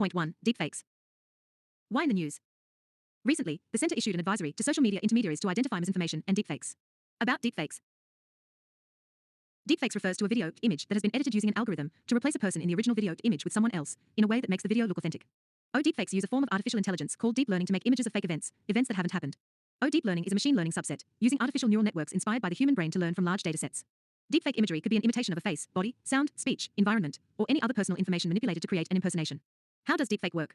7.1 Deepfakes. Why in the news? Recently, the Center issued an advisory to social media intermediaries to identify misinformation and deepfakes. About deepfakes. Deepfakes refers to a video image that has been edited using an algorithm to replace a person in the original video image with someone else in a way that makes the video look authentic. Deepfakes use a form of artificial intelligence called deep learning to make images of fake events that haven't happened. Deep learning is a machine learning subset using artificial neural networks inspired by the human brain to learn from large datasets. Deepfake imagery could be an imitation of a face, body, sound, speech, environment, or any other personal information manipulated to create an impersonation. How does deepfake work?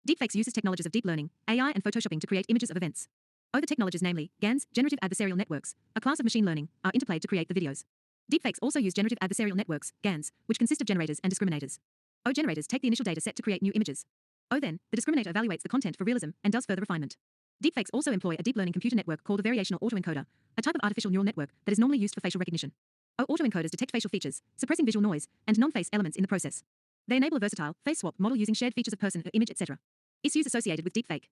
Deepfakes uses technologies of deep learning, AI, and photoshopping to create images of events. The technologies, namely GANs, generative adversarial networks, a class of machine learning, are interplayed to create the videos. Deepfakes also use generative adversarial networks, GANs, which consist of generators and discriminators. Generators take the initial data set to create new images. Then, the discriminator evaluates the content for realism and does further refinement. Deepfakes also employ a deep learning computer network called a variational autoencoder, a type of artificial neural network that is normally used for facial recognition. Autoencoders detect facial features, suppressing visual noise, and non-face elements in the process. They enable a versatile, face swap model using shared features of person or image, etc. Issues associated with deepfake.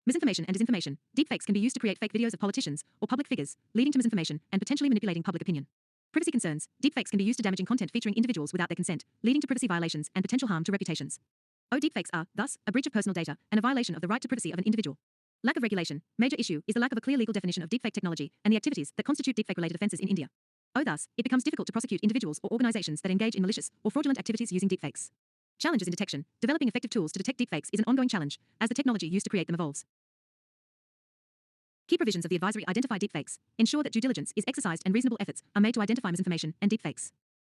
Misinformation and disinformation. Deepfakes can be used to create fake videos of politicians or public figures, leading to misinformation and potentially manipulating public opinion. Privacy concerns. Deepfakes can be used to damaging content featuring individuals without their consent, leading to privacy violations and potential harm to reputations. Deepfakes are, thus, a breach of personal data and a violation of the right to privacy of an individual. Lack of regulation. Major issue is the lack of a clear legal definition of deepfake technology and the activities that constitute deepfake-related offences in India. Thus, it becomes difficult to prosecute individuals or organizations that engage in malicious or fraudulent activities using deepfakes. Challenges in detection. Developing effective tools to detect deepfakes is an ongoing challenge, as the technology used to create them evolves. Key provisions of the advisory identify deepfakes, ensure that due diligence is exercised and reasonable efforts are made to identify misinformation and deepfakes.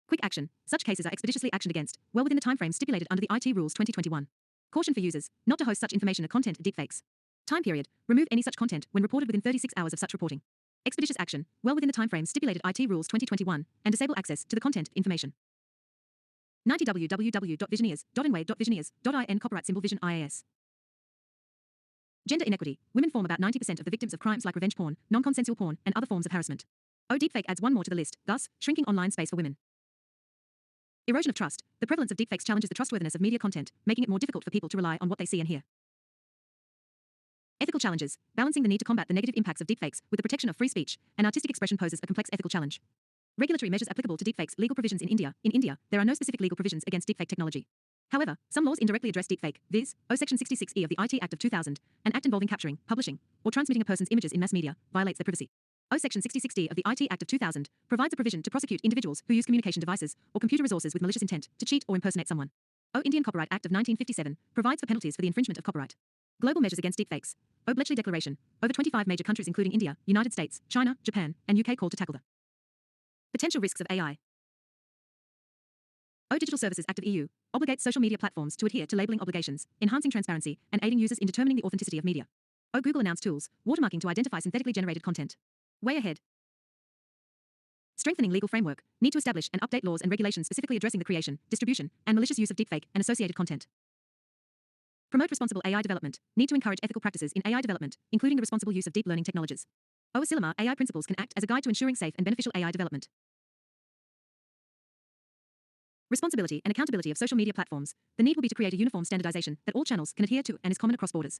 Quick action. Such cases are expeditiously actioned against, well within the timeframe stipulated under the IT Rules 2021. Caution for users, not to host such information or content deepfakes. Time period. Remove any such content when reported within 36 hours of such reporting. Expeditious action, well within the timeframe stipulated IT Rules 2021, and disable access to the content information. 90 www.visioneers.nwa.visioneers.in Copyright symbol Vision IAS. Gender inequity. Women form about 90% of the victims of crimes like revenge porn, non-consensual porn, and other forms of harassment. Deepfake adds one more to the list, thus, shrinking online space for women. Erosion of trust. The prevalence of deepfakes challenges the trustworthiness of media content, making it more difficult for people to rely on what they see and hear. Ethical challenges. Balancing the need to combat the negative impacts of deepfakes with the protection of free speech and artistic expression poses a complex ethical challenge. Regulatory measures applicable to deepfakes. Legal provisions in India. In India, there are no specific legal provisions against deepfake technology. However, some laws indirectly address deepfake, viz., Section 66E of the IT Act of 2000, an act involving capturing, publishing, or transmitting a person's images in mass media, violates their privacy. Section 66D of the IT Act of 2000 provides a provision to prosecute individuals who use communication devices or computer resources with malicious intent to cheat or impersonate someone. Indian Copyright Act of 1957 provides for penalties for the infringement of copyright. Global measures against deepfakes. Bletchley Declaration. Over 25 major countries including India, United States, China, Japan, and UK call to tackle the potential risks of AI. Digital Services Act of EU obligates social media platforms to adhere to labeling obligations, enhancing transparency, and aiding users in determining the authenticity of media. Google announced tools, watermarking to identify synthetically generated content. Way ahead. Strengthening legal framework. Need to establish and update laws and regulations specifically addressing the creation, distribution, and malicious use of deepfake and associated content. Promote responsible AI development. Need to encourage ethical practices in AI development, including the responsible use of deep learning technologies. Asilomar AI principles can act as a guide to ensuring safe and beneficial AI development. Responsibility and accountability of social media platforms. The need will be to create a uniform standardization that all channels can adhere to and is common across borders.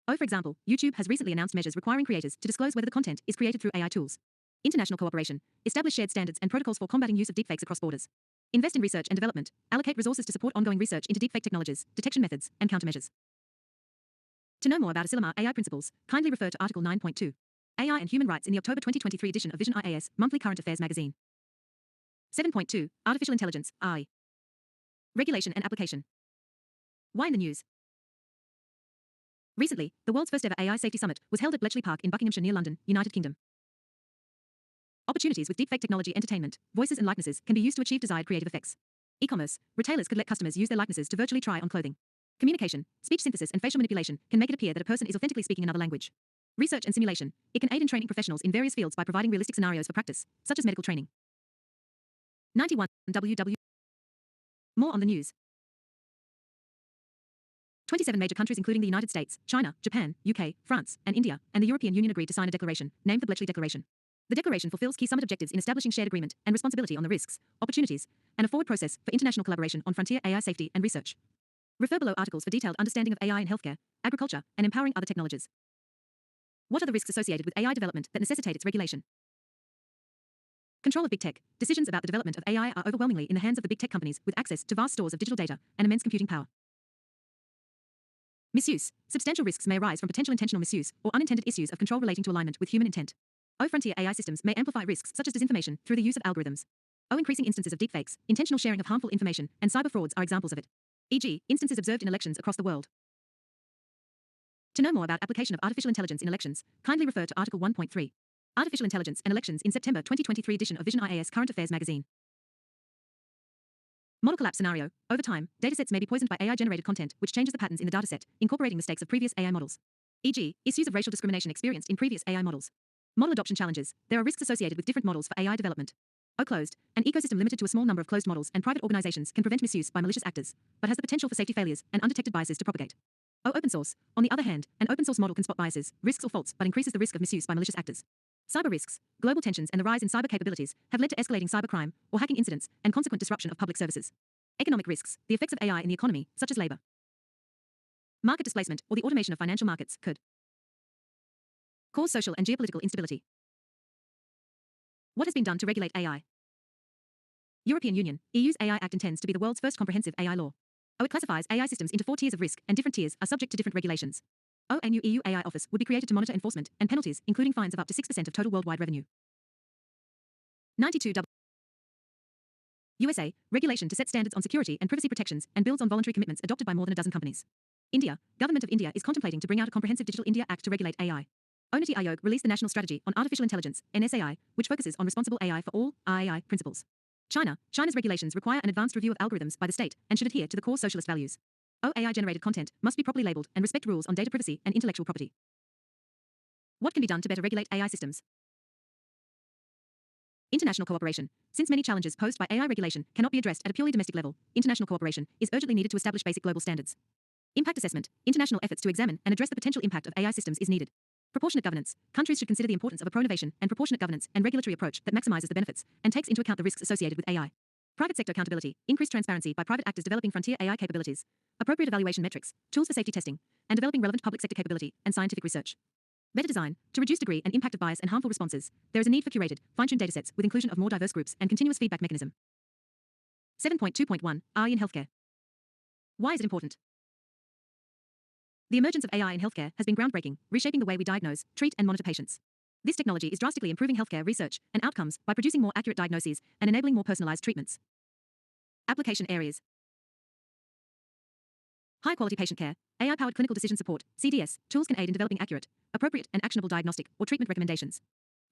For example, YouTube has recently announced measures requiring creators to disclose whether the content is created through AI tools. International cooperation. Establish shared standards and protocols for combating use of deepfakes across borders. Invest in research and development. Allocate resources to support ongoing research into deepfake technologies, detection methods, and countermeasures. To know more about Asilomar AI principles, kindly refer to Article 9.2. AI and Human Rights in the October 2023 edition of Vision IAS Monthly Current Affairs magazine. 7.2 Artificial Intelligence AI. Regulation and application. Why in the news? Recently, the world's first ever AI Safety Summit was held at Bletchley Park in Buckinghamshire near London, United Kingdom. Opportunities with deepfake technology entertainment, voices and likenesses can be used to achieve desired creative effects. E-commerce, retailers could let customers use their likenesses to virtually try on clothing. Communication, speech synthesis and facial manipulation can make it appear that a person is authentically speaking another language. Research and simulation, it can aid in training professionals in various fields by providing realistic scenarios for practice, such as medical training. 91 WW. More on the news. 27 major countries including the United States, China, Japan, UK, France, and India, and the European Union agreed to sign a declaration, named the Bletchley Declaration. The declaration fulfills key summit objectives in establishing shared agreement and responsibility on the risks, opportunities, and a forward process for international collaboration on frontier AI safety and research. Refer below articles for detailed understanding of AI in healthcare, agriculture, and empowering other technologies. What are the risks associated with AI development that necessitate its regulation? Control of big tech. Decisions about the development of AI are overwhelmingly in the hands of the big tech companies with access to vast stores of digital data and immense computing power. Misuse. Substantial risks may arise from potential intentional misuse or unintended issues of control relating to alignment with human intent. Frontier AI systems may amplify risks such as disinformation through the use of algorithms. Increasing instances of deepfakes, intentional sharing of harmful information, and cyber frauds are examples of it. E.g., instances observed in elections across the world. To know more about application of artificial intelligence in elections, kindly refer to Article 1.3. Artificial Intelligence and Elections in September 2023 edition of Vision IAS Current Affairs magazine. Model collapse scenario. Over time, datasets may be poisoned by AI-generated content, which changes the patterns in the dataset, incorporating mistakes of previous AI models. E.g., issues of racial discrimination experienced in previous AI models. Model adoption challenges. There are risks associated with different models for AI development. Closed. An ecosystem limited to a small number of closed models and private organizations can prevent misuse by malicious actors, but has the potential for safety failures and undetected biases to propagate. Open source. On the other hand, an open source model can spot biases, risks or faults, but increases the risk of misuse by malicious actors. Cyber risks. Global tensions and the rise in cyber capabilities have led to escalating cybercrime or hacking incidents and consequent disruption of public services. Economic risks. The effects of AI in the economy, such as labor market displacement or the automation of financial markets, could cause social and geopolitical instability. What has been done to regulate AI? European Union, EU's AI Act intends to be the world's first comprehensive AI law. It classifies AI systems into 4 tiers of risk, and different tiers are subject to different regulations. A new EU AI office would be created to monitor enforcement and penalties, including fines of up to 6% of total worldwide revenue. 92 USA, regulation to set standards on security and privacy protections and builds on voluntary commitments adopted by more than a dozen companies. India, Government of India is contemplating to bring out a comprehensive Digital India Act to regulate AI. Niti Aayog released the National Strategy on Artificial Intelligence, NSAI, which focuses on responsible AI for all, RAI, principles. China's regulations require an advanced review of algorithms by the state and should adhere to the core socialist values. AI-generated content must be properly labeled and respect rules on data privacy and intellectual property. What can be done to better regulate AI systems? International cooperation. Since many challenges posed by AI regulation cannot be addressed at a purely domestic level, international cooperation is urgently needed to establish basic global standards. Impact assessment. International efforts to examine and address the potential impact of AI systems is needed. Proportionate governance. Countries should consider the importance of a pro-innovation and proportionate governance and regulatory approach that maximizes the benefits and takes into account the risks associated with AI. Private sector accountability. Increased transparency by private actors developing frontier AI capabilities. Appropriate evaluation metrics, tools for safety testing, and developing relevant public sector capability and scientific research. Better design. To reduce degree and impact of bias and harmful responses, there is a need for curated, fine-tuned datasets with inclusion of more diverse groups and continuous feedback mechanism. 7.2.1 AI in healthcare. Why is it important? The emergence of AI in healthcare has been groundbreaking, reshaping the way we diagnose, treat, and monitor patients. This technology is drastically improving healthcare research and outcomes by producing more accurate diagnoses and enabling more personalized treatments. Application areas. High-quality patient care. AI-powered clinical decision support, CDS, tools can aid in developing accurate, appropriate, and actionable diagnostic or treatment recommendations.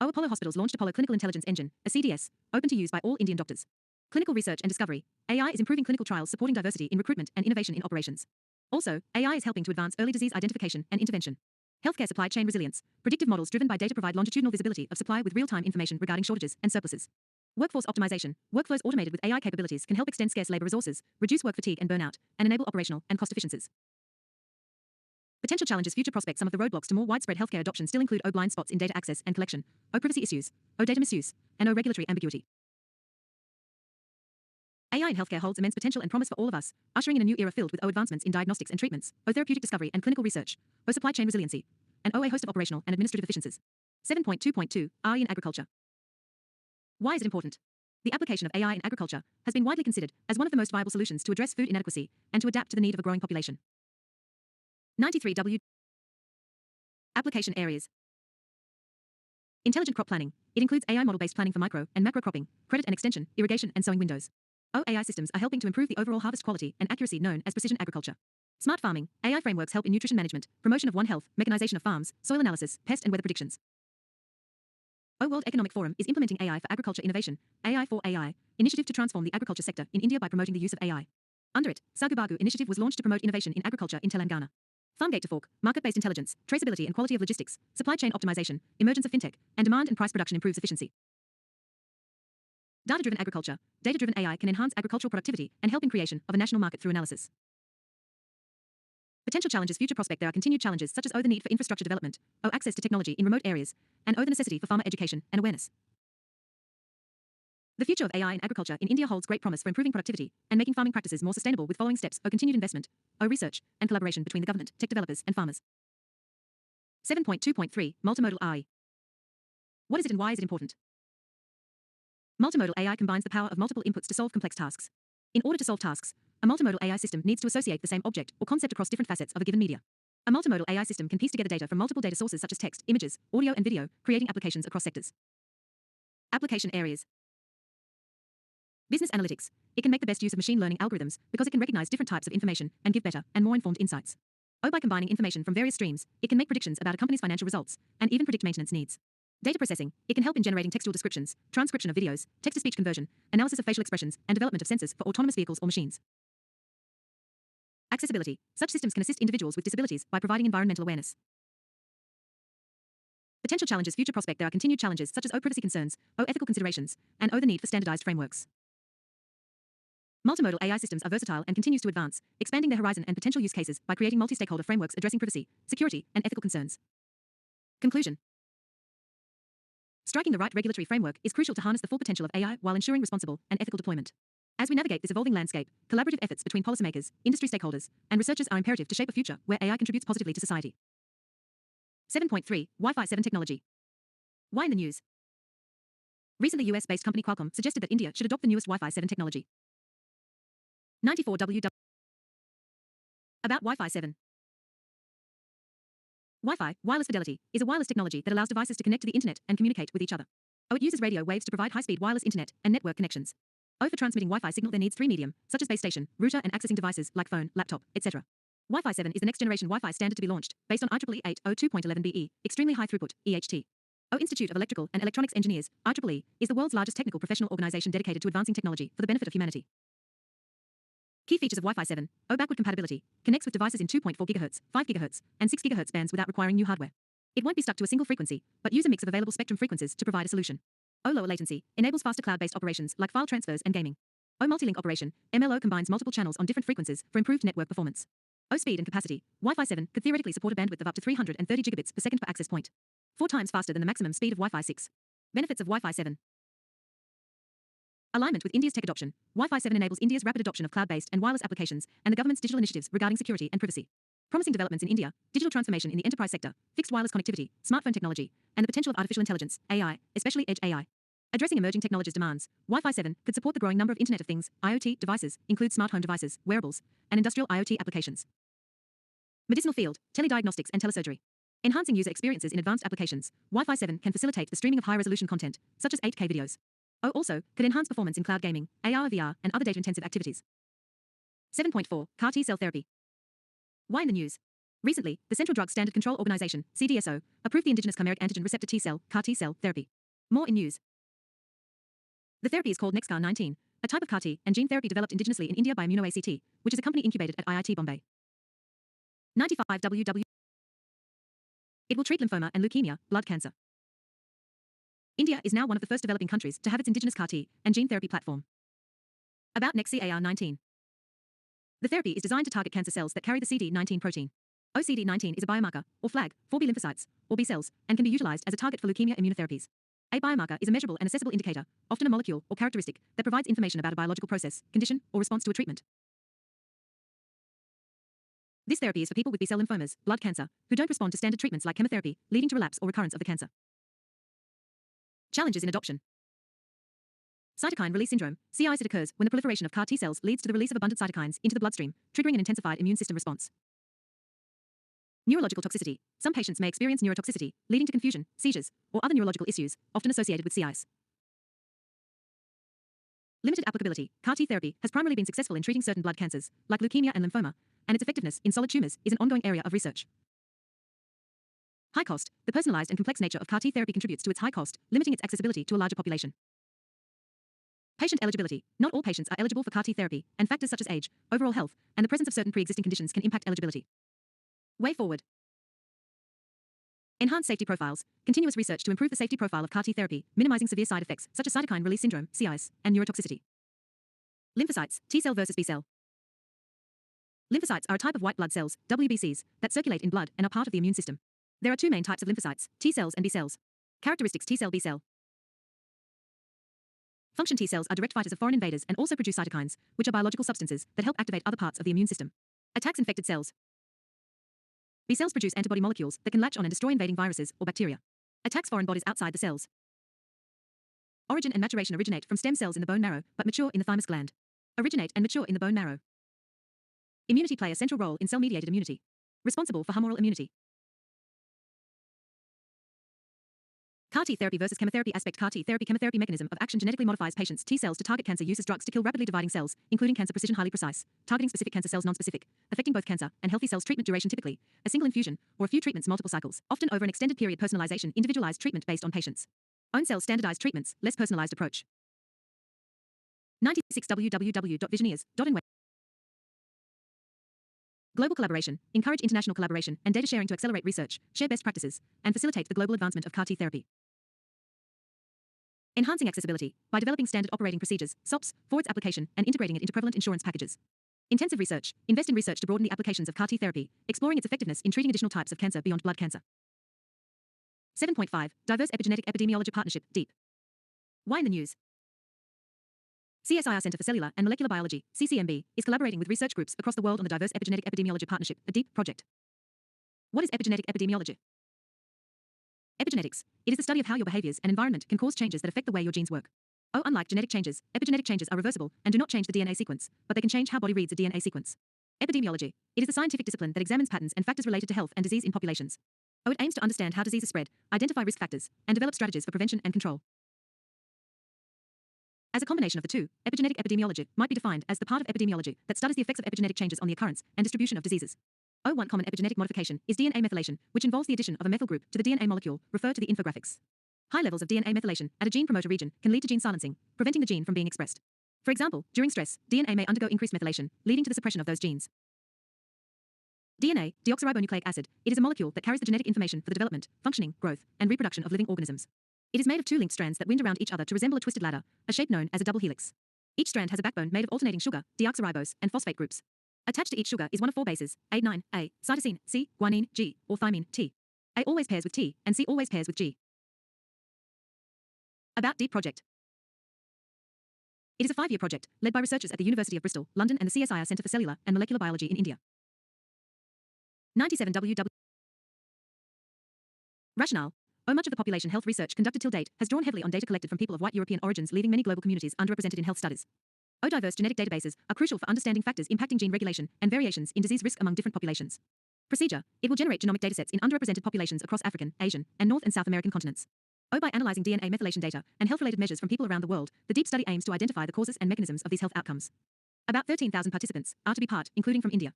Apollo Hospitals launched Apollo Clinical Intelligence Engine, a CDS, open to use by all Indian doctors. Clinical research and discovery. AI is improving clinical trials supporting diversity in recruitment and innovation in operations. Also, AI is helping to advance early disease identification and intervention. Healthcare supply chain resilience. Predictive models driven by data provide longitudinal visibility of supply with real-time information regarding shortages and surpluses. Workforce optimization. Workflows automated with AI capabilities can help extend scarce labor resources, reduce work fatigue and burnout, and enable operational and cost efficiencies. Potential challenges. Future prospects. Some of the roadblocks to more widespread healthcare adoption still include blind spots in data access and collection, privacy issues, data misuse, and regulatory ambiguity. AI in healthcare holds immense potential and promise for all of us, ushering in a new era filled with advancements in diagnostics and treatments, therapeutic discovery and clinical research, supply chain resiliency, and a host of operational and administrative efficiencies. 7.2.2 AI in agriculture. Why is it important? The application of AI in agriculture has been widely considered as one of the most viable solutions to address food inadequacy and to adapt to the need of a growing population. 93W. Application areas. Intelligent crop planning. It includes AI model-based planning for micro and macro cropping, credit and extension, irrigation, and sowing windows. AI systems are helping to improve the overall harvest quality and accuracy known as precision agriculture. Smart farming. AI frameworks help in nutrition management, promotion of One Health, mechanization of farms, soil analysis, pest and weather predictions. World Economic Forum is implementing AI for agriculture innovation, AI for AI, initiative to transform the agriculture sector in India by promoting the use of AI. Under it, Sagu initiative was launched to promote innovation in agriculture in Telangana. Farmgate to fork, market-based intelligence, traceability and quality of logistics, supply chain optimization, emergence of fintech, and demand and price production improves efficiency. Data-driven agriculture. Data-driven AI can enhance agricultural productivity and help in creation of a national market through analysis. Potential challenges. Future prospect. There are continued challenges such as the need for infrastructure development, access to technology in remote areas, and the necessity for farmer education and awareness. The future of AI in agriculture in India holds great promise for improving productivity and making farming practices more sustainable with following steps: continued investment, research, and collaboration between the government, tech developers, and farmers. 7.2.3 Multimodal AI. What is it and why is it important? Multimodal AI combines the power of multiple inputs to solve complex tasks. In order to solve tasks, a multimodal AI system needs to associate the same object or concept across different facets of a given media. A multimodal AI system can piece together data from multiple data sources such as text, images, audio, and video, creating applications across sectors. Application areas. Business analytics. It can make the best use of machine learning algorithms because it can recognize different types of information and give better and more informed insights. By combining information from various streams, it can make predictions about a company's financial results and even predict maintenance needs. Data processing. It can help in generating textual descriptions, transcription of videos, text-to-speech conversion, analysis of facial expressions, and development of sensors for autonomous vehicles or machines. Accessibility. Such systems can assist individuals with disabilities by providing environmental awareness. Potential challenges. Future prospect. There are continued challenges such as privacy concerns, ethical considerations, and the need for standardized frameworks. Multimodal AI systems are versatile and continues to advance, expanding their horizon and potential use cases by creating multi-stakeholder frameworks addressing privacy, security, and ethical concerns. Conclusion. Striking the right regulatory framework is crucial to harness the full potential of AI while ensuring responsible and ethical deployment. As we navigate this evolving landscape, collaborative efforts between policymakers, industry stakeholders, and researchers are imperative to shape a future where AI contributes positively to society. 7.3 Wi-Fi 7 technology. Why in the news? Recently, US-based company Qualcomm suggested that India should adopt the newest Wi-Fi 7 technology. 94 WW. About Wi-Fi 7. Wi-Fi, wireless fidelity, is a wireless technology that allows devices to connect to the internet and communicate with each other. It uses radio waves to provide high-speed wireless internet and network connections. For transmitting Wi-Fi signal, there needs three medium, such as base station, router, and accessing devices like phone, laptop, etc. Wi-Fi 7 is the next generation Wi-Fi standard to be launched, based on IEEE 802.11be, extremely high throughput, EHT. Institute of Electrical and Electronics Engineers, IEEE, is the world's largest technical professional organization dedicated to advancing technology for the benefit of humanity. Key features of Wi-Fi 7. Backward compatibility. Connects with devices in 2.4 GHz, 5 GHz, and 6 GHz bands without requiring new hardware. It won't be stuck to a single frequency, but use a mix of available spectrum frequencies to provide a solution. Lower latency. Enables faster cloud-based operations like file transfers and gaming. Multi-link operation. MLO combines multiple channels on different frequencies for improved network performance. Speed and capacity. Wi-Fi 7 could theoretically support a bandwidth of up to 330 gigabits per second per access point. 4 times faster than the maximum speed of Wi-Fi 6. Benefits of Wi-Fi 7. Alignment with India's tech adoption. Wi-Fi 7 enables India's rapid adoption of cloud-based and wireless applications and the government's digital initiatives regarding security and privacy. Promising developments in India, digital transformation in the enterprise sector, fixed wireless connectivity, smartphone technology, and the potential of artificial intelligence, AI, especially edge AI. Addressing emerging technologies demands, Wi-Fi 7 could support the growing number of Internet of Things, IoT, devices, include smart home devices, wearables, and industrial IoT applications. Medicinal field, telediagnostics and telesurgery. Enhancing user experiences in advanced applications, Wi-Fi 7 can facilitate the streaming of high-resolution content, such as 8K videos. Also, could enhance performance in cloud gaming, AR, VR, and other data-intensive activities. 7.4 CAR T-cell therapy. Why in the news? Recently, the Central Drug Standard Control Organization, CDSO, approved the indigenous chimeric antigen receptor T-cell, CAR T-cell therapy. More in news. The therapy is called NextCAR-19, a type of CAR T and gene therapy developed indigenously in India by ImmunoACT, which is a company incubated at IIT Bombay. 95 WW. It will treat lymphoma and leukemia, blood cancer. India is now one of the first developing countries to have its indigenous CAR T and gene therapy platform. About NextCAR-19. The therapy is designed to target cancer cells that carry the CD19 protein. CD19 is a biomarker, or flag, for B lymphocytes, or B cells, and can be utilized as a target for leukemia immunotherapies. A biomarker is a measurable and accessible indicator, often a molecule or characteristic, that provides information about a biological process, condition, or response to a treatment. This therapy is for people with B-cell lymphomas, blood cancer, who don't respond to standard treatments like chemotherapy, leading to relapse or recurrence of the cancer. Challenges in adoption. Cytokine release syndrome, CRS. It occurs when the proliferation of CAR T cells leads to the release of abundant cytokines into the bloodstream, triggering an intensified immune system response. Neurological toxicity. Some patients may experience neurotoxicity, leading to confusion, seizures, or other neurological issues, often associated with CIS. Limited applicability. CAR T therapy has primarily been successful in treating certain blood cancers, like leukemia and lymphoma, and its effectiveness in solid tumors is an ongoing area of research. High cost. The personalized and complex nature of CAR T therapy contributes to its high cost, limiting its accessibility to a larger population. Patient eligibility. Not all patients are eligible for CAR T therapy, and factors such as age, overall health, and the presence of certain pre-existing conditions can impact eligibility. Way forward. Enhanced safety profiles. Continuous research to improve the safety profile of CAR T therapy, minimizing severe side effects such as cytokine release syndrome, CIS, and neurotoxicity. Lymphocytes, T cell versus B cell. Lymphocytes are a type of white blood cells, WBCs, that circulate in blood and are part of the immune system. There are two main types of lymphocytes, T cells and B cells. Characteristics: T cell, B cell. Function: T cells are direct fighters of foreign invaders and also produce cytokines, which are biological substances that help activate other parts of the immune system. Attacks infected cells. B cells produce antibody molecules that can latch on and destroy invading viruses or bacteria. Attacks foreign bodies outside the cells. Origin and maturation originate from stem cells in the bone marrow, but mature in the thymus gland. Originate and mature in the bone marrow. Immunity play a central role in cell-mediated immunity. Responsible for humoral immunity. CAR-T therapy versus chemotherapy aspect. CAR-T therapy chemotherapy mechanism of action genetically modifies patients' T cells to target cancer, uses drugs to kill rapidly dividing cells, including cancer precision, highly precise, targeting specific cancer cells, non-specific, affecting both cancer and healthy cells. Treatment duration typically a single infusion or a few treatments, multiple cycles, often over an extended period. Personalization, individualized treatment based on patients' own cells. Standardized treatments, less personalized approach. 96 www.visioneers.nw. Global collaboration, encourage international collaboration and data sharing to accelerate research, share best practices, and facilitate the global advancement of CAR-T therapy. Enhancing accessibility by developing standard operating procedures, SOPs, for its application and integrating it into prevalent insurance packages. Intensive research, invest in research to broaden the applications of CAR-T therapy, exploring its effectiveness in treating additional types of cancer beyond blood cancer. 7.5 Diverse Epigenetic Epidemiology Partnership, DEEP. Why in the news? CSIR Center for Cellular and Molecular Biology, CCMB, is collaborating with research groups across the world on the Diverse Epigenetic Epidemiology Partnership, a DEEP project. What is epigenetic epidemiology? Epigenetics. It is the study of how your behaviors and environment can cause changes that affect the way your genes work. Unlike genetic changes, epigenetic changes are reversible and do not change the DNA sequence, but they can change how body reads a DNA sequence. Epidemiology. It is a scientific discipline that examines patterns and factors related to health and disease in populations. It aims to understand how diseases spread, identify risk factors, and develop strategies for prevention and control. As a combination of the two, epigenetic epidemiology might be defined as the part of epidemiology that studies the effects of epigenetic changes on the occurrence and distribution of diseases. One common epigenetic modification is DNA methylation, which involves the addition of a methyl group to the DNA molecule, referred to the infographics. High levels of DNA methylation at a gene promoter region can lead to gene silencing, preventing the gene from being expressed. For example, during stress, DNA may undergo increased methylation, leading to the suppression of those genes. DNA, deoxyribonucleic acid, it is a molecule that carries the genetic information for the development, functioning, growth, and reproduction of living organisms. It is made of two linked strands that wind around each other to resemble a twisted ladder, a shape known as a double helix. Each strand has a backbone made of alternating sugar, deoxyribose, and phosphate groups. Attached to each sugar is one of four bases, A9A, cytosine, C, guanine, G, or thymine, T. A always pairs with T, and C always pairs with G. About DEEP project. It is a 5-year project, led by researchers at the University of Bristol, London and the CSIR Center for Cellular and Molecular Biology in India. 97 WW. Rationale. Much of the population health research conducted till date has drawn heavily on data collected from people of white European origins, leaving many global communities underrepresented in health studies. Diverse genetic databases are crucial for understanding factors impacting gene regulation and variations in disease risk among different populations. Procedure. It will generate genomic datasets in underrepresented populations across African, Asian, and North and South American continents. By analyzing DNA methylation data and health-related measures from people around the world, the DEEP study aims to identify the causes and mechanisms of these health outcomes. About 13,000 participants are to be part, including from India.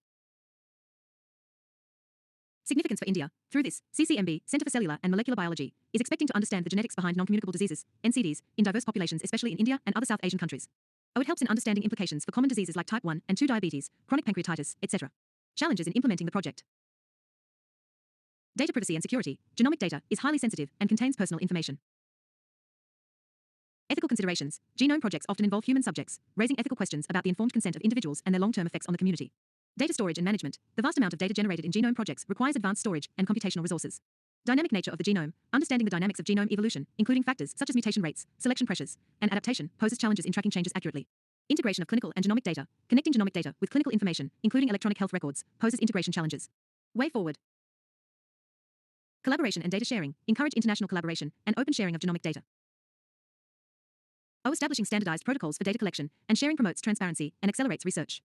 Significance for India. Through this, CCMB, Center for Cellular and Molecular Biology, is expecting to understand the genetics behind non-communicable diseases, NCDs, in diverse populations, especially in India and other South Asian countries. It helps in understanding implications for common diseases like type 1 and 2 diabetes, chronic pancreatitis, etc. Challenges in implementing the project. Data privacy and security. Genomic data is highly sensitive and contains personal information. Ethical considerations. Genome projects often involve human subjects, raising ethical questions about the informed consent of individuals and their long-term effects on the community. Data storage and management. The vast amount of data generated in genome projects requires advanced storage and computational resources. Dynamic nature of the genome. Understanding the dynamics of genome evolution, including factors such as mutation rates, selection pressures, and adaptation, poses challenges in tracking changes accurately. Integration of clinical and genomic data. Connecting genomic data with clinical information, including electronic health records, poses integration challenges. Way forward. Collaboration and data sharing. Encourage international collaboration and open sharing of genomic data. Establishing standardized protocols for data collection and sharing promotes transparency and accelerates research.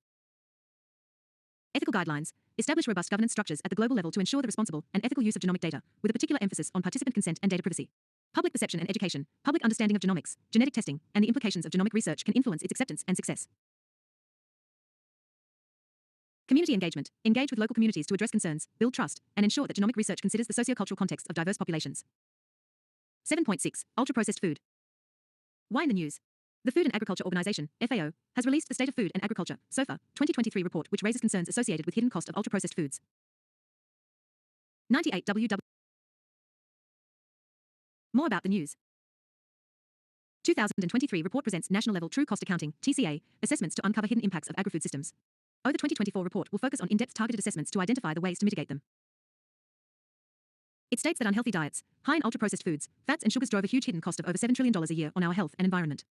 Ethical guidelines. Establish robust governance structures at the global level to ensure the responsible and ethical use of genomic data, with a particular emphasis on participant consent and data privacy. Public perception and education. Public understanding of genomics, genetic testing, and the implications of genomic research can influence its acceptance and success. Community engagement. Engage with local communities to address concerns, build trust, and ensure that genomic research considers the sociocultural context of diverse populations. 7.6 Ultra-processed food. Why in the news? The Food and Agriculture Organization, FAO, has released the State of Food and Agriculture, SOFA, 2023 report which raises concerns associated with hidden cost of ultra-processed foods. 98 WW. More about the news. 2023 report presents National Level True Cost Accounting, TCA, assessments to uncover hidden impacts of agri-food systems. The 2024 report will focus on in-depth targeted assessments to identify the ways to mitigate them. It states that unhealthy diets, high in ultra-processed foods, fats and sugars drove a huge hidden cost of over $7 trillion a year on our health and environment.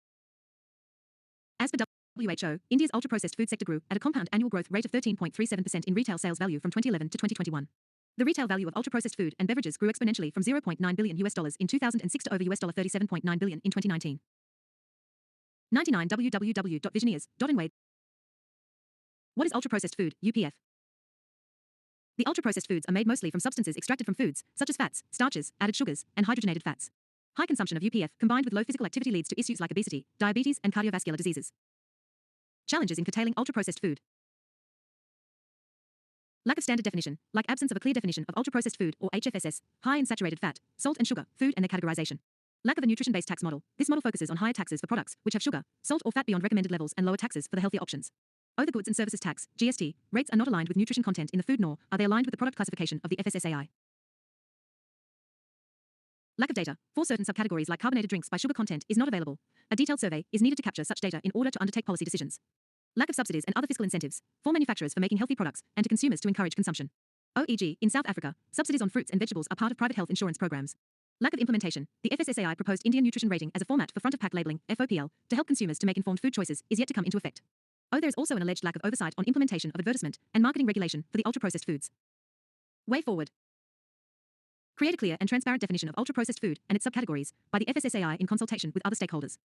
As per WHO, India's ultra-processed food sector grew at a compound annual growth rate of 13.37% in retail sales value from 2011 to 2021. The retail value of ultra-processed food and beverages grew exponentially from $0.9 billion in 2006 to over $37.9 billion in 2019. 99 www.visioneers.nw. What is ultra-processed food, UPF? The ultra-processed foods are made mostly from substances extracted from foods, such as fats, starches, added sugars, and hydrogenated fats. High consumption of UPF combined with low physical activity leads to issues like obesity, diabetes, and cardiovascular diseases. Challenges in curtailing ultra-processed food. Lack of standard definition, like absence of a clear definition of ultra-processed food or HFSS, high in saturated fat, salt and sugar, food and their categorization. Lack of a nutrition-based tax model. This model focuses on higher taxes for products which have sugar, salt or fat beyond recommended levels and lower taxes for the healthier options. The Goods and Services Tax, GST, rates are not aligned with nutrition content in the food nor are they aligned with the product classification of the FSSAI. Lack of data for certain subcategories like carbonated drinks by sugar content is not available. A detailed survey is needed to capture such data in order to undertake policy decisions. Lack of subsidies and other fiscal incentives for manufacturers for making healthy products and to consumers to encourage consumption. e.g., in South Africa, subsidies on fruits and vegetables are part of private health insurance programs. Lack of implementation. The FSSAI proposed Indian nutrition rating as a format for front-of-pack labeling, FOPL, to help consumers to make informed food choices is yet to come into effect. There is also an alleged lack of oversight on implementation of advertisement and marketing regulation for the ultra-processed foods. Way forward. Create a clear and transparent definition of ultra-processed food and its subcategories by the FSSAI in consultation with other stakeholders.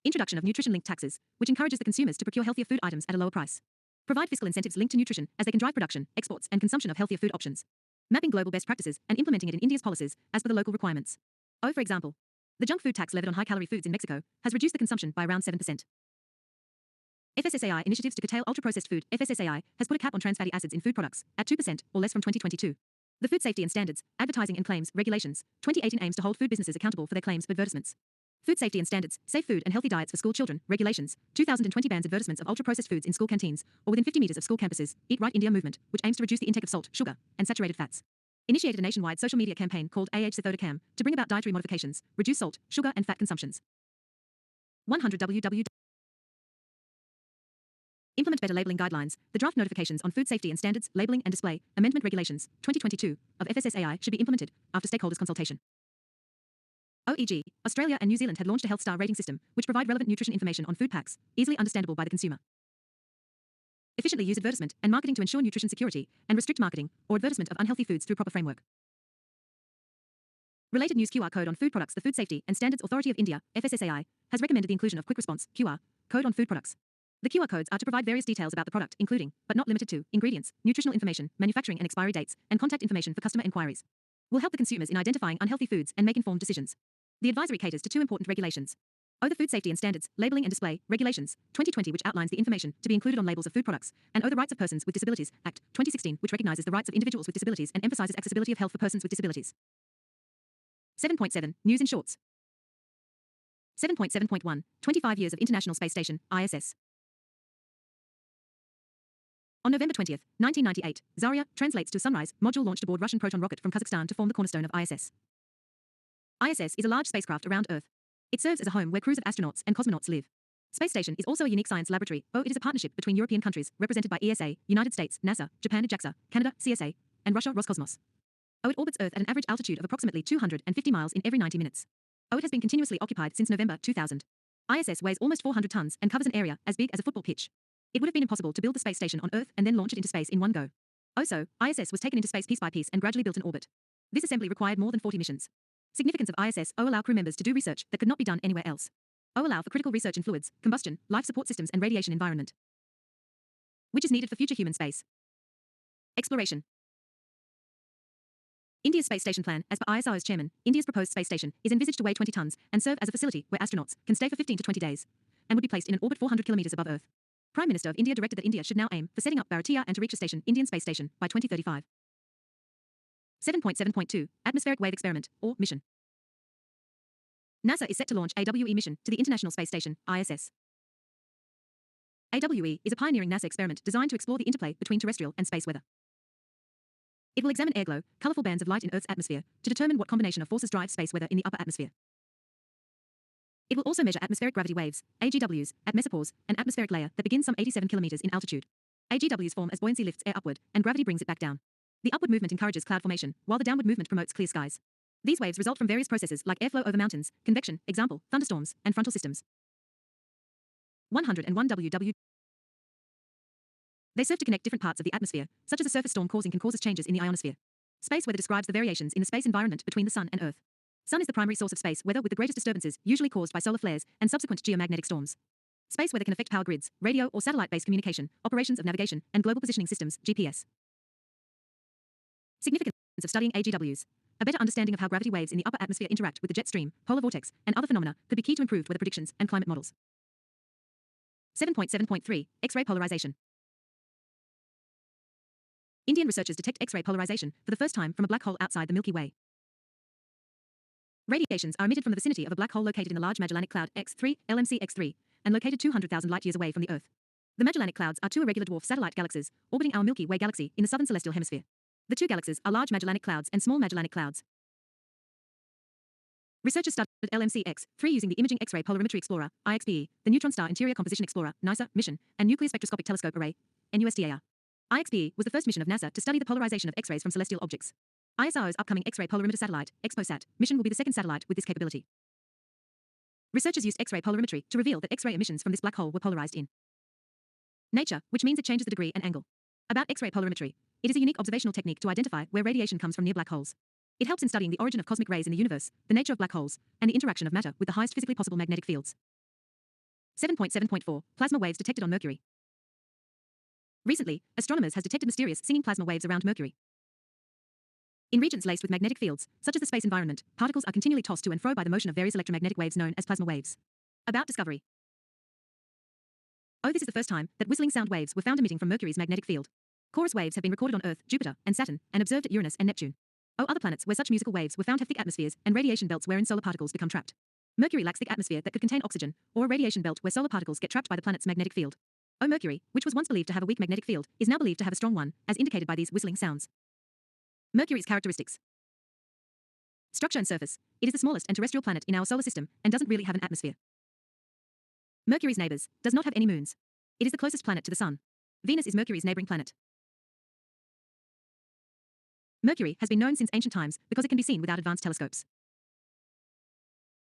Introduction of nutrition-linked taxes, which encourages the consumers to procure healthier food items at a lower price. Provide fiscal incentives linked to nutrition as they can drive production, exports, and consumption of healthier food options. Mapping global best practices and implementing it in India's policies as per the local requirements. For example, the junk food tax levied on high-calorie foods in Mexico has reduced the consumption by around 7%. FSSAI initiatives to curtail ultra-processed food. FSSAI has put a cap on trans fatty acids in food products at 2% or less from 2022. The Food Safety and Standards, Advertising and Claims Regulations, 2018 aims to hold food businesses accountable for their claims of advertisements. Food Safety and Standards, Safe Food and Healthy Diets for School Children, Regulations, 2020 bans advertisements of ultra-processed foods in school canteens or within 50 meters of school campuses. Eat Right India movement, which aims to reduce the intake of salt, sugar, and saturated fats. Initiated a nationwide social media campaign called Sathodakam to bring about dietary modifications, reduce salt, sugar, and fat consumptions. 100 www. Implement better labeling guidelines. The draft notifications on food safety and standards, labeling and display, amendment regulations, 2022, of FSSAI should be implemented after stakeholders' consultation. e.g., Australia and New Zealand had launched a health star rating system, which provide relevant nutrition information on food packs, easily understandable by the consumer. Efficiently use advertisement and marketing to ensure nutrition security, and restrict marketing or advertisement of unhealthy foods through proper framework. Related news. QR code on food products. The Food Safety and Standards Authority of India, FSSAI, has recommended the inclusion of quick response QR code on food products. The QR codes are to provide various details about the product, including, but not limited to, ingredients, nutritional information, manufacturing and expiry dates, and contact information for customer inquiries. Will help the consumers in identifying unhealthy foods and make informed decisions. The advisory caters to two important regulations. The Food Safety and Standards, Labeling and Display, Regulations, 2020, which outlines the information to be included on labels of food products, and the Rights of Persons with Disabilities, Act, 2016, which recognizes the rights of individuals with disabilities and emphasizes accessibility of health for persons with disabilities. 7.7, News in Shorts. 7.7.1, 25 years of International Space Station, ISS. On November 20, 1998, Zarya translates to Sunrise module launched aboard Russian Proton rocket from Kazakhstan to form the cornerstone of ISS. ISS is a large spacecraft around Earth. It serves as a home where crews of astronauts and cosmonauts live. Space Station is also a unique science laboratory. It is a partnership between European countries represented by ESA, United States, NASA, Japan, JAXA, Canada, CSA, and Russia, Roscosmos. It orbits Earth at an average altitude of approximately 250 miles in every 90 minutes. It has been continuously occupied since November 2000. ISS weighs almost 400 tons and covers an area as big as a football pitch. It would have been impossible to build the space station on Earth and then launch it into space in one go. Also, ISS was taken into space piece by piece and gradually built in orbit. This assembly required more than 40 missions. Significance of ISS. Allow crew members to do research that could not be done anywhere else. Allow for critical research in fluids, combustion, life support systems and radiation environment, which is needed for future human space exploration. India's space station plan, as per ISRO's chairman, India's proposed space station is envisaged to weigh 20 tons and serve as a facility where astronauts can stay for 15 to 20 days and would be placed in an orbit 400 kilometers above Earth. Prime Minister of India directed that India should now aim for setting up Bharatiya Antariksha Station, Indian Space Station, by 2035. 7.7.2, Atmospheric Wave Experiment, or Mission. NASA is set to launch AWE mission to the International Space Station, ISS. AWE is a pioneering NASA experiment designed to explore the interplay between terrestrial and space weather. It will examine airglow, colorful bands of light in Earth's atmosphere, to determine what combination of forces drive space weather in the upper atmosphere. It will also measure atmospheric gravity waves, AGWs, at mesopause, an atmospheric layer that begins some 87 kilometers in altitude. AGWs form as buoyancy lifts air upward, and gravity brings it back down. The upward movement encourages cloud formation, while the downward movement promotes clear skies. These waves result from various processes like airflow over mountains, convection, example, thunderstorms, and frontal systems. 101 WW. They serve to connect different parts of the atmosphere, such as a surface storm causing can cause changes in the ionosphere. Space weather describes the variations in the space environment between the Sun and Earth. Sun is the primary source of space weather with the greatest disturbances, usually caused by solar flares and subsequent geomagnetic storms. Space weather can affect power grids, radio or satellite-based communication, operations of navigation, and global positioning systems, GPS. Significance of studying AGWs. A better understanding of how gravity waves in the upper atmosphere interact with the jet stream, polar vortex, and other phenomena could be key to improved weather predictions and climate models. 7.7.3 X-ray polarization. Indian researchers detect X-ray polarization for the first time from a black hole outside the Milky Way. Radiations are emitted from the vicinity of a black hole located in the Large Magellanic Cloud X3, LMC X3, and located 200,000 light-years away from the Earth. The Magellanic Clouds are two irregular dwarf satellite galaxies orbiting our Milky Way galaxy in the southern celestial hemisphere. The two galaxies are Large Magellanic Clouds and Small Magellanic Clouds. Researchers studied LMC X3 using the Imaging X-ray Polarimetry Explorer, IXPE, the Neutron Star Interior Composition Explorer, NISA, mission, and Nuclear Spectroscopic Telescope Array, NUSTAR. IXPE was the first mission of NASA to study the polarization of X-rays from celestial objects. ISRO's upcoming X-ray polarimeter satellite, XPOSat, mission will be the second satellite with this capability. Researchers used X-ray polarimetry to reveal that X-ray emissions from this black hole were polarized in nature, which means it changes the degree and angle. About X-ray polarimetry, it is a unique observational technique to identify where radiation comes from near black holes. It helps in studying the origin of cosmic rays in the universe, the nature of black holes, and the interaction of matter with the highest physically possible magnetic fields. 7.7.4 Plasma waves detected on Mercury. Recently, astronomers has detected mysterious singing plasma waves around Mercury. In regions laced with magnetic fields, such as the space environment, particles are continually tossed to and fro by the motion of various electromagnetic waves known as plasma waves. About discovery. This is the first time that whistling sound waves were found emitting from Mercury's magnetic field. Chorus waves have been recorded on Earth, Jupiter, and Saturn, and observed at Uranus and Neptune. Other planets where such musical waves were found have thick atmospheres and radiation belts wherein solar particles become trapped. Mercury lacks thick atmosphere that could contain oxygen, or a radiation belt where solar particles get trapped by the planet's magnetic field. Mercury, which was once believed to have a weak magnetic field, is now believed to have a strong one, as indicated by these whistling sounds. Mercury's characteristics. Structure and surface. It is the smallest and terrestrial planet in our solar system and doesn't really have an atmosphere. Mercury's neighbors does not have any moons. It is the closest planet to the Sun. Venus is Mercury's neighboring planet. Mercury has been known since ancient times because it can be seen without advanced telescopes.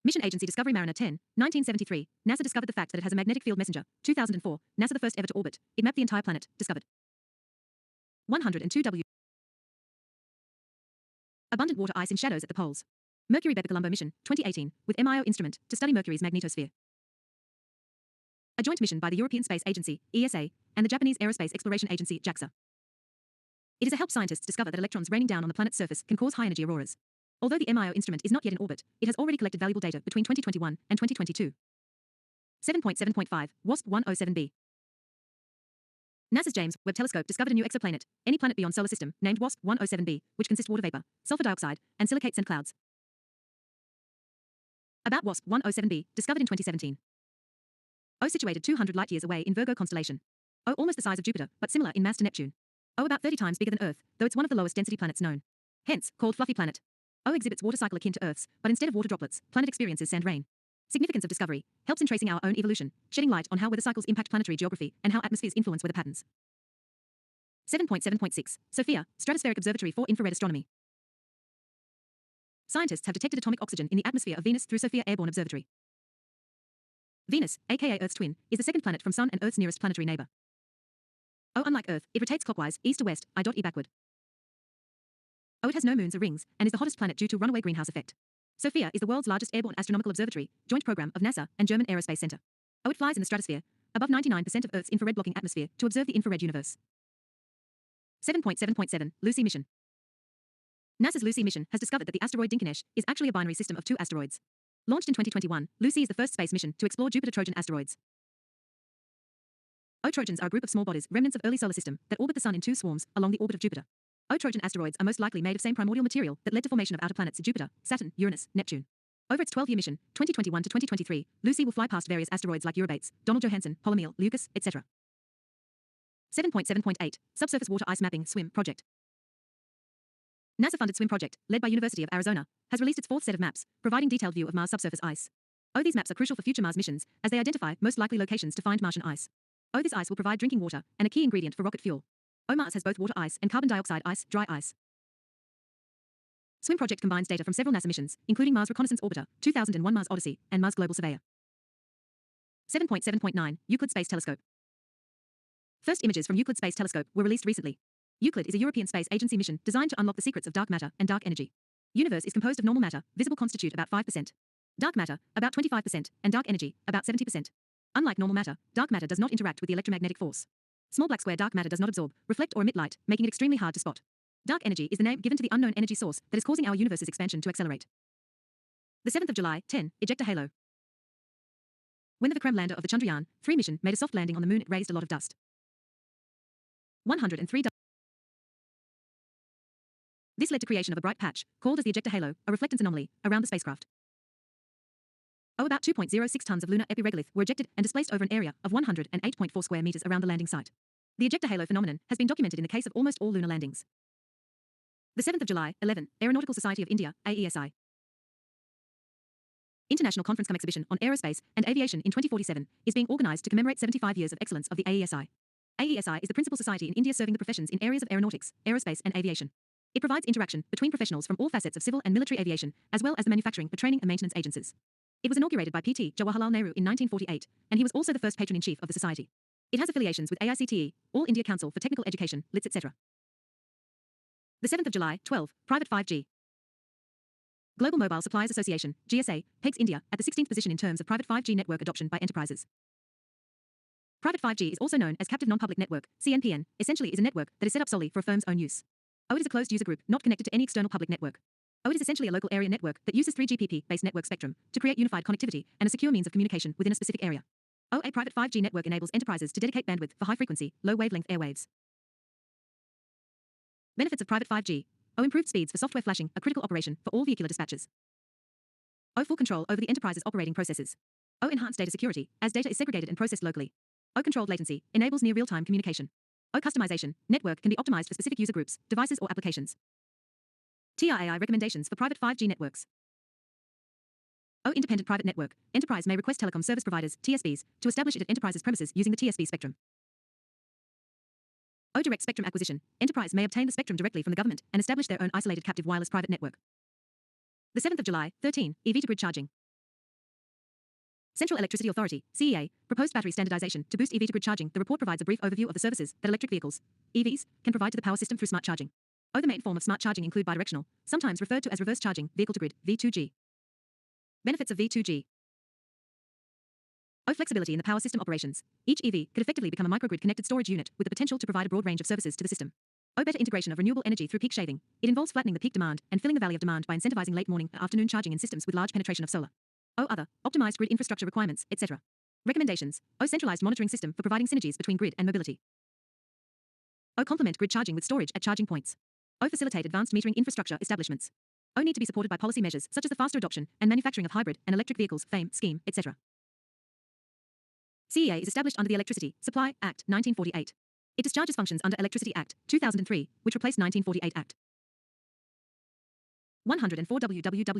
Mission Agency Discovery Mariner 10, 1973, NASA discovered the fact that it has a magnetic field messenger. 2004, NASA the first ever to orbit. It mapped the entire planet, discovered 102 W. Abundant water ice in shadows at the poles. Mercury Bepi-Colombo mission, 2018, with MIO instrument to study Mercury's magnetosphere. A joint mission by the European Space Agency, ESA, and the Japanese Aerospace Exploration Agency, JAXA. It is to help scientists discover that electrons raining down on the planet's surface can cause high-energy auroras. Although the MIO instrument is not yet in orbit, it has already collected valuable data between 2021 and 2022. 7.7.5 WASP-107b. NASA's James Webb Telescope discovered a new exoplanet, any planet beyond solar system, named WASP-107b, which consists of water vapor, sulfur dioxide, and silicates and clouds. About WASP-107b, discovered in 2017. Situated 200 light-years away in Virgo constellation. Almost the size of Jupiter, but similar in mass to Neptune. About 30 times bigger than Earth, though it's one of the lowest density planets known. Hence, called fluffy planet. Exhibits water cycle akin to Earth's, but instead of water droplets, planet experiences sand rain. Significance of discovery, helps in tracing our own evolution, shedding light on how weather cycles impact planetary geography and how atmospheres influence weather patterns. 7.7.6 SOFIA, Stratospheric Observatory for Infrared Astronomy. Scientists have detected atomic oxygen in the atmosphere of Venus through SOFIA Airborne Observatory. Venus, aka Earth's twin, is the second planet from Sun and Earth's nearest planetary neighbor. Unlike Earth, it rotates clockwise, east to west, I.E backward. It has no moons or rings, and is the hottest planet due to runaway greenhouse effect. SOFIA is the world's largest airborne astronomical observatory, joint program of NASA and German Aerospace Center. It flies in the stratosphere, above 99% of Earth's infrared blocking atmosphere, to observe the infrared universe. 7.7.7 Lucy mission. NASA's Lucy mission has discovered that the asteroid Dinkinesh is actually a binary system of two asteroids. Launched in 2021, Lucy is the first space mission to explore Jupiter-Trojan asteroids. Trojans are a group of small bodies, remnants of early solar system, that orbit the Sun in two swarms along the orbit of Jupiter. Trojan asteroids are most likely made of same primordial material that led to formation of outer planets Jupiter, Saturn, Uranus, Neptune. Over its 12-year mission, 2021 to 2023, Lucy will fly past various asteroids like Eurybates, Donald Johanson, Ptolemy, Lucas, etc. 7.7.8 Subsurface Water Ice Mapping SWIM project. NASA-funded SWIM project, led by University of Arizona, has released its fourth set of maps, providing detailed view of Mars subsurface ice. These maps are crucial for future Mars missions, as they identify most likely locations to find Martian ice. This ice will provide drinking water and a key ingredient for rocket fuel. Mars has both water ice and carbon dioxide ice, dry ice. SWIM project combines data from several NASA missions, including Mars Reconnaissance Orbiter, 2001 Mars Odyssey, and Mars Global Surveyor. 7.7.9 Euclid Space Telescope. First images from Euclid Space Telescope were released recently. Euclid is a European Space Agency mission designed to unlock the secrets of dark matter and dark energy. Universe is composed of normal matter, visible constitute about 5%. Dark matter, about 25%, and dark energy, about 70%. Unlike normal matter, dark matter does not interact with the electromagnetic force. Small black square dark matter does not absorb, reflect or emit light, making it extremely hard to spot. Dark energy is the name given to the unknown energy source that is causing our universe's expansion to accelerate. The 7th of July, 10, ejector halo. When the Vikram lander of the Chandrayaan-3 mission made a soft landing on the moon, it raised a lot of dust. 103. This led to creation of a bright patch, called as the ejector halo, a reflectance anomaly, around the spacecraft. About 2.06 tons of lunar epiregolith were ejected and displaced over an area of 108.4 square meters around the landing site. The ejector halo phenomenon has been documented in the case of almost all lunar landings. The 7th of July, 11, Aeronautical Society of India, AESI. International Conference cum Exhibition on Aerospace and Aviation in 2047 is being organized to commemorate 75 years of excellence of the AESI. AESI is the principal society in India serving the professions in areas of aeronautics, aerospace and aviation. It provides interaction between professionals from all facets of civil and military aviation, as well as the manufacturing, training and maintenance agencies. It was inaugurated by P.T. Jawaharlal Nehru in 1948, and he was also the first patron-in-chief of the society. It has affiliations with AICTE, All India Council for Technical Education, LITS, etc. The 7th of July, 12, Private 5G. Global Mobile Suppliers Association, GSA, pegs India at the 16th position in terms of private 5G network adoption by enterprises. Private 5G is also known as Captive Non-Public Network, CNPN, essentially is a network that is set up solely for a firm's own use. OIT is a closed user group not connected to any external public network. OIT is essentially a local area network that uses 3GPP-based network spectrum to create unified connectivity and a secure means of communication within a specific area. A private 5G network enables enterprises to dedicate bandwidth for high-frequency, low-wavelength airwaves. Benefits of private 5G. Improved speeds for software flashing, a critical operation for all vehicular dispatches. Full control over the enterprise's operating processes. Enhanced data security, as data is segregated and processed locally. Controlled latency, enables near real-time communication. Customization, network can be optimized for specific user groups, devices or applications. TRAI recommendations for private 5G networks. Independent private network. Enterprise may request telecom service providers, TSPs, to establish it at enterprise's premises using the TSP spectrum. Direct spectrum acquisition. Enterprise may obtain the spectrum directly from the government and establish their own isolated captive wireless private network. The 7th of July, 13, EV to grid charging. Central Electricity Authority, CEA, proposed battery standardization to boost EV to grid charging. The report provides a brief overview of the services that electric vehicles, EVs, can provide to the power system through smart charging. The main form of smart charging include bidirectional, sometimes referred to as reverse charging, vehicle to grid, V2G. Benefits of V2G. Flexibility in the power system operations. Each EV could effectively become a microgrid connected storage unit with the potential to provide a broad range of services to the system. Better integration of renewable energy through peak shaving. It involves flattening the peak demand and filling the valley of demand by incentivizing late morning and afternoon charging in systems with large penetration of solar. Other, optimized grid infrastructure requirements, etc. Recommendations. Centralized monitoring system for providing synergies between grid and mobility. Complement grid charging with storage at charging points. Facilitate advanced metering infrastructure establishments. Need to be supported by policy measures such as the faster adoption and manufacturing of hybrid and electric vehicles, FAME, scheme, etc. CEA is established under the Electricity Supply Act 1948. It discharges functions under Electricity Act 2003, which replaced 1948 Act 104 WWW.